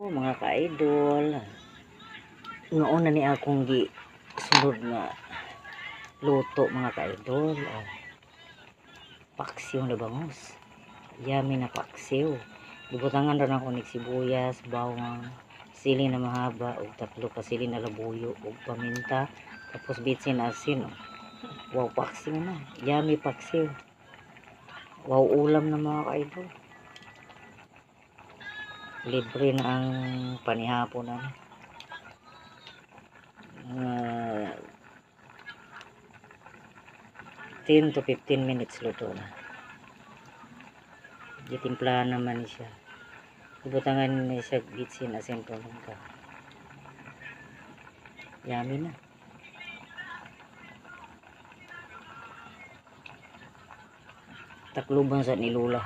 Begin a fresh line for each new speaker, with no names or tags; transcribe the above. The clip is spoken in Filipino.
Oh, mga ka-idol, noon na ni akong sunod nga luto mga ka-idol. Oh, paksiw na bangus, yummy na paksiw. Ibutangan rin ako ng sibuyas, bawang, sili na mahaba ug tatlo ka sili na labuyo ug paminta, tapos bitsin asin. Oh. Wow, paksiw na, yummy paksiw. Wow, ulam na mga ka-idol. Libre na ang panihapon na. 10 to 15 minutes luto na. Gitimplahan naman siya. Ibutangan na siya bitsin asin paminta. Yummy na. Takluban sa nilula.